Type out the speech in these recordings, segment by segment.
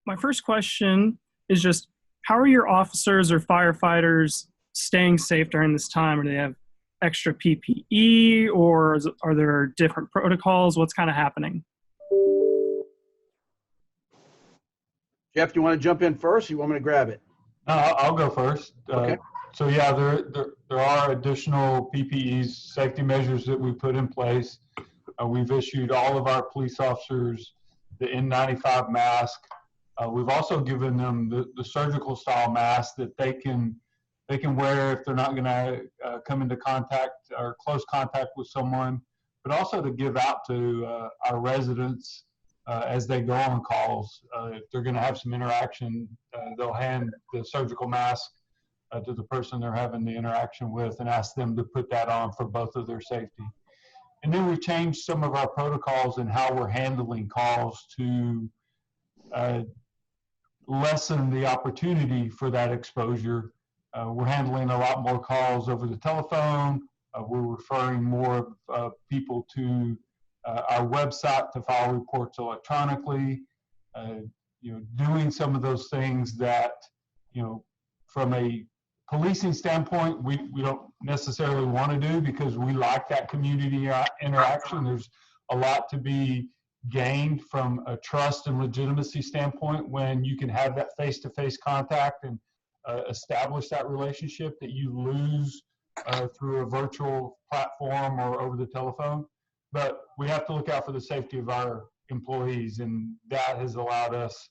my first question is just how are your officers or firefighters staying safe during this time? Or do they have extra PPE or are there different protocols? What's kind of happening? Jeff, do you want to jump in first? Or you want me to grab it? No, I'll go first. Okay. So yeah, there are additional PPEs, safety measures that we put in place. We've issued all of our police officers the N95 mask. We've also given them the surgical style mask that they can wear if they're not going to come into contact or close contact with someone, but also to give out to our residents as they go on calls. If they're going to have some interaction, they'll hand the surgical mask to the person they're having the interaction with and ask them to put that on for both of their safety. And then we've changed some of our protocols and how we're handling calls to lessen the opportunity for that exposure. We're handling a lot more calls over the telephone. We're referring more people to our website to file reports electronically. Doing some of those things that, from a policing standpoint, we don't necessarily want to do because we like that community interaction. There's a lot to be gained from a trust and legitimacy standpoint when you can have that face-to-face contact and establish that relationship that you lose through a virtual platform or over the telephone. But we have to look out for the safety of our employees, and that has allowed us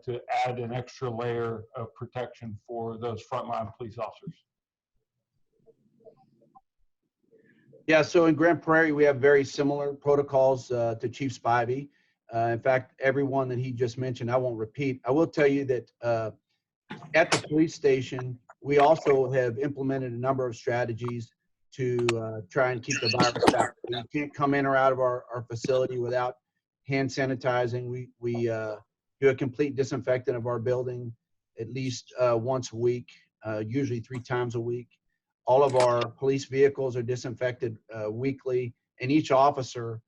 to add an extra layer of protection for those frontline police officers. Yeah, so in Grand Prairie, we have very similar protocols to Chief Spivey. In fact, everyone that he just mentioned, I won't repeat. I will tell you that at the police station, we also have implemented a number of strategies to try and keep the virus out. You can't come in or out of our facility without hand sanitizing. We do a complete disinfectant of our building at least once a week, usually 3 times a week. All of our police vehicles are disinfected weekly, and each officer,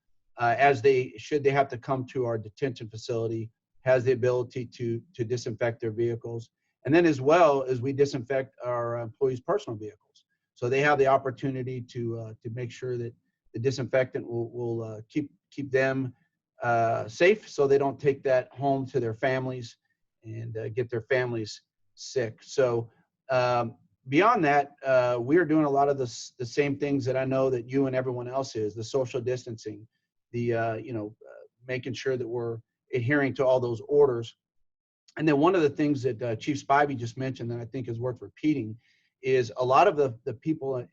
should they have to come to our detention facility, has the ability to disinfect their vehicles. And then as well as we disinfect our employees' personal vehicles. So they have the opportunity to make sure that the disinfectant will keep them safe so they don't take that home to their families and get their families sick. So beyond that, we are doing a lot of the same things that I know that you and everyone else is, the social distancing, the making sure that we're adhering to all those orders. And then one of the things that Chief Spivey just mentioned that I think is worth repeating is a lot of the people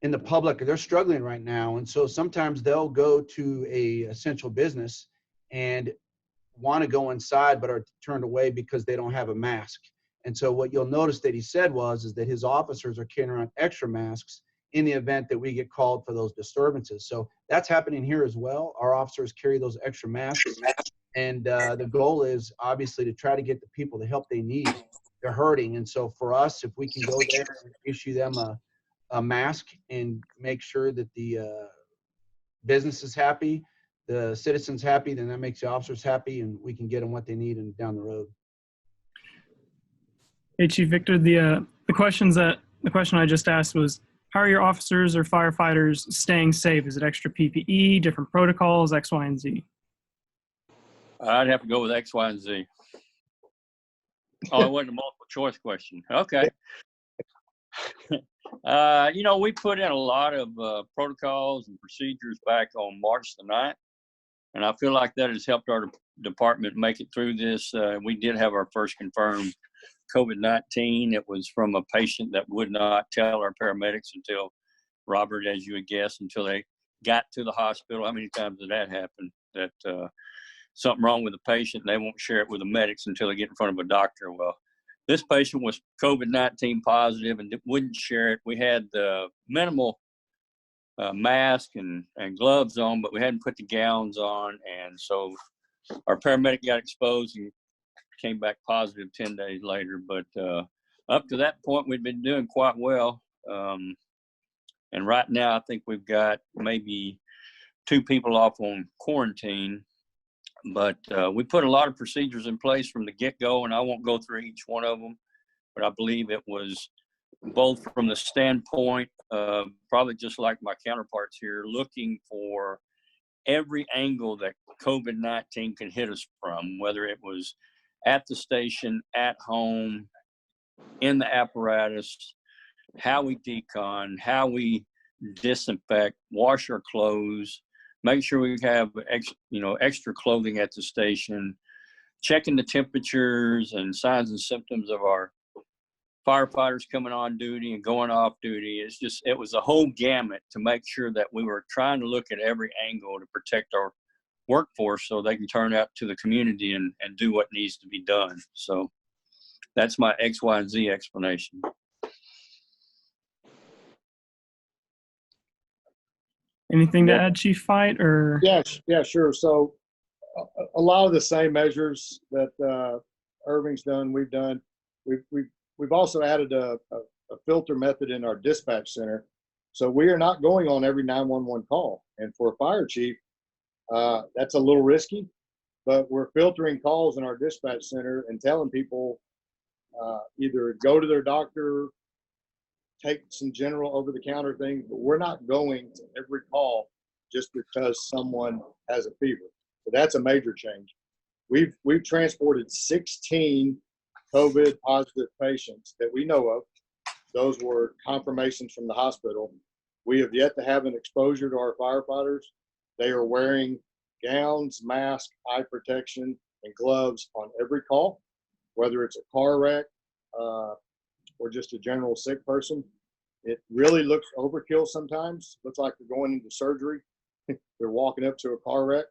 in the public, they're struggling right now. And so sometimes they'll go to a essential business and want to go inside, but are turned away because they don't have a mask. And so what you'll notice that he said is that his officers are carrying around extra masks in the event that we get called for those disturbances. So that's happening here as well. Our officers carry those extra masks. And the goal is obviously to try to get the people the help they need. They're hurting. And so for us, if we can go there and issue them a mask and make sure that the business is happy, the citizens happy, then that makes the officers happy, and we can get them what they need and down the road. Hey, Chief Victor, the question I just asked was, how are your officers or firefighters staying safe? Is it extra PPE, different protocols, X, Y, and Z? I'd have to go with X, Y, and Z. Oh, it wasn't a multiple choice question. Okay. We put in a lot of protocols and procedures back on March the 9th, and I feel like that has helped our department make it through this. We did have our first confirmed COVID-19. It was from a patient that would not tell our paramedics until, Robert, as you would guess, until they got to the hospital. How many times did that happen? That something wrong with the patient, and they won't share it with the medics until they get in front of a doctor. Well, this patient was COVID-19 positive and wouldn't share it. We had the minimal mask and gloves on, but we hadn't put the gowns on. And so our paramedic got exposed and came back positive 10 days later. But up to that point, we'd been doing quite well. And right now, I think we've got maybe 2 people off on quarantine. But we put a lot of procedures in place from the get-go, and I won't go through each one of them, but I believe it was both from the standpoint of probably just like my counterparts here, looking for every angle that COVID-19 can hit us from, whether it was at the station, at home, in the apparatus, how we decon, how we disinfect, wash our clothes, make sure we have extra clothing at the station, checking the temperatures and signs and symptoms of our firefighters coming on duty and going off duty. It was a whole gamut to make sure that we were trying to look at every angle to protect our workforce so they can turn out to the community and do what needs to be done. So that's my X, Y, and Z explanation. Anything to add, Chief Fight, or? Yeah, sure. So a lot of the same measures that Irving's done, we've done. We've also added a filter method in our dispatch center. So we are not going on every 911 call. And for a fire chief, that's a little risky, but we're filtering calls in our dispatch center and telling people either go to their doctor, take some general over-the-counter things, but we're not going to every call just because someone has a fever. So that's a major change. We've transported 16 COVID positive patients that we know of. Those were confirmations from the hospital. We have yet to have an exposure to our firefighters. They are wearing gowns, masks, eye protection, and gloves on every call, whether it's a car wreck or just a general sick person. It really looks overkill sometimes. Looks like they're going into surgery. They're walking up to a car wreck.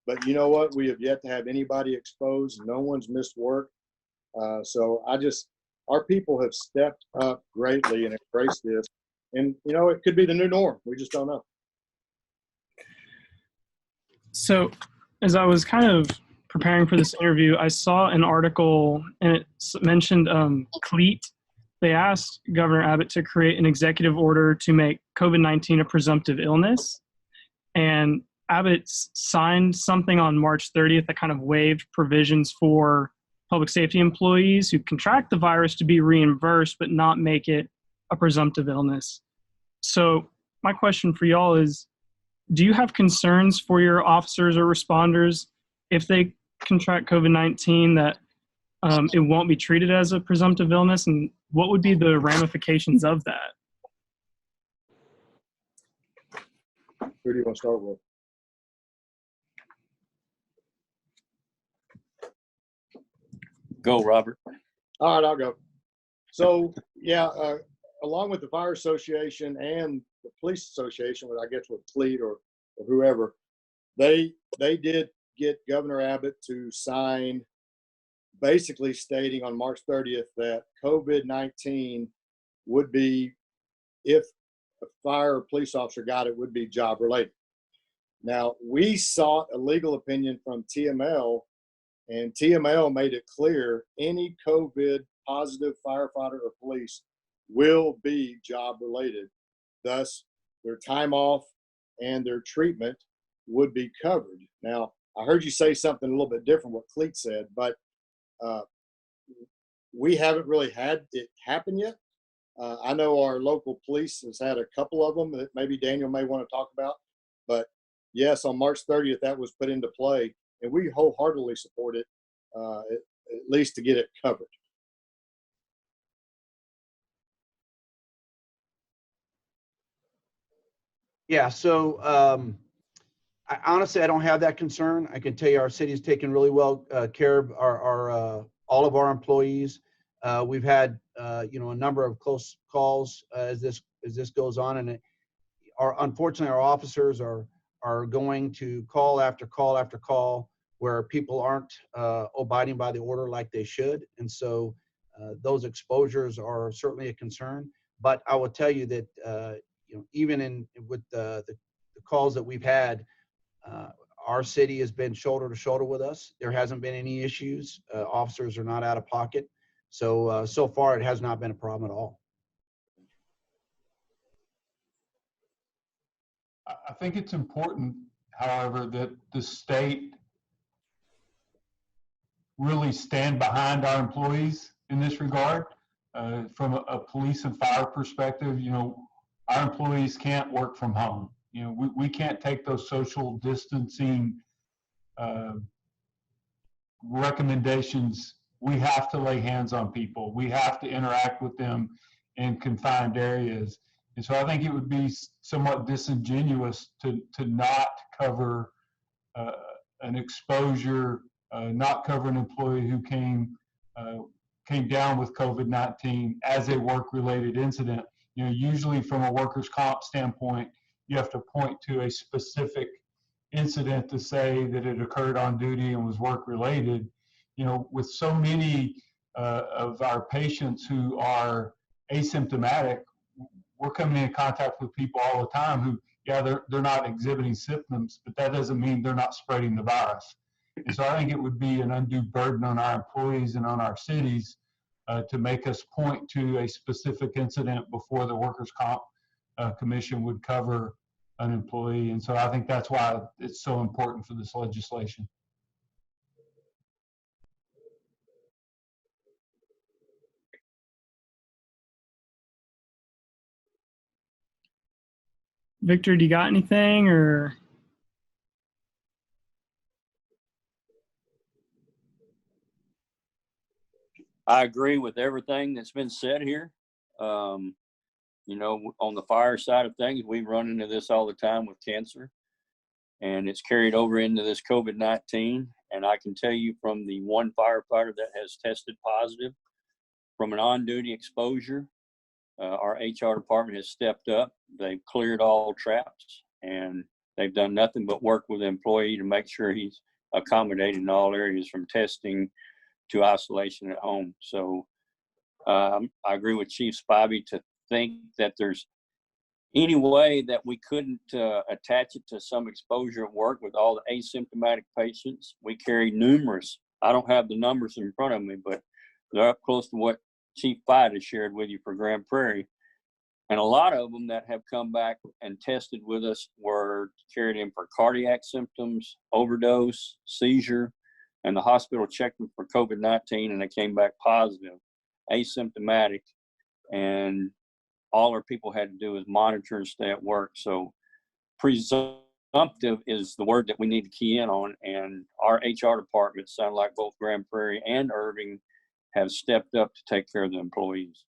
But you know what? We have yet to have anybody exposed. No one's missed work. So our people have stepped up greatly and embraced this. And, it could be the new norm. We just don't know. So as I was kind of preparing for this interview, I saw an article and it mentioned CLEAT. They asked Governor Abbott to create an executive order to make COVID-19 a presumptive illness. And Abbott signed something on March 30th that kind of waived provisions for public safety employees who contract the virus to be reimbursed, but not make it a presumptive illness. So my question for y'all is, do you have concerns for your officers or responders if they contract COVID-19 that it won't be treated as a presumptive illness? And what would be the ramifications of that? Who do you want to start with? Go, Robert. All right, I'll go. So, along with the Fire Association and the Police Association, I guess with CLEAT or whoever, they did get Governor Abbott to sign basically stating on March 30th that COVID-19 would be, if a fire or police officer got it, would be job related. Now, we sought a legal opinion from TML, and TML made it clear any COVID positive firefighter or police will be job related. Thus, their time off and their treatment would be covered. Now, I heard you say something a little bit different what CLEAT said, but we haven't really had it happen yet. I know our local police has had a couple of them that maybe Daniel may want to talk about, but yes, on March 30th, that was put into play, and we wholeheartedly support it, at least to get it covered. Yeah, so honestly, I don't have that concern. I can tell you our city has taken really well care of all of our employees. We've had a number of close calls as this goes on, and unfortunately our officers are going to call after call after call where people aren't abiding by the order like they should, and so those exposures are certainly a concern. But I will tell you that even with the calls that we've had, our city has been shoulder to shoulder with us. There hasn't been any issues. Officers are not out of pocket. So far, it has not been a problem at all. I think it's important, however, that the state really stand behind our employees in this regard. From a police and fire perspective, our employees can't work from home. We can't take those social distancing recommendations. We have to lay hands on people. We have to interact with them in confined areas. And so I think it would be somewhat disingenuous to not cover an exposure, not cover an employee who came down with COVID-19 as a work-related incident. Usually from a workers' comp standpoint, you have to point to a specific incident to say that it occurred on duty and was work-related. With so many of our patients who are asymptomatic, we're coming in contact with people all the time who, they're not exhibiting symptoms, but that doesn't mean they're not spreading the virus. And so I think it would be an undue burden on our employees and on our cities to make us point to a specific incident before the Workers' Comp Commission would cover an employee. And so I think that's why it's so important for this legislation. Victor, do you got anything or? I agree with everything that's been said here. On the fire side of things, we run into this all the time with cancer, and it's carried over into this COVID-19. And I can tell you from the one firefighter that has tested positive from an on-duty exposure, our HR department has stepped up. They've cleared all traps, and they've done nothing but work with the employee to make sure he's accommodated in all areas from testing to isolation at home. So I agree with Chief Spivey to think that there's any way that we couldn't attach it to some exposure at work with all the asymptomatic patients. We carry numerous, I don't have the numbers in front of me, but they're up close to what Chief Spivey has shared with you for Grand Prairie. And a lot of them that have come back and tested with us were carried in for cardiac symptoms, overdose, seizure, and the hospital checked them for COVID-19 and they came back positive, asymptomatic, and all our people had to do is monitor and stay at work. So presumptive is the word that we need to key in on, and our HR department sound like both Grand Prairie and Irving have stepped up to take care of the employees.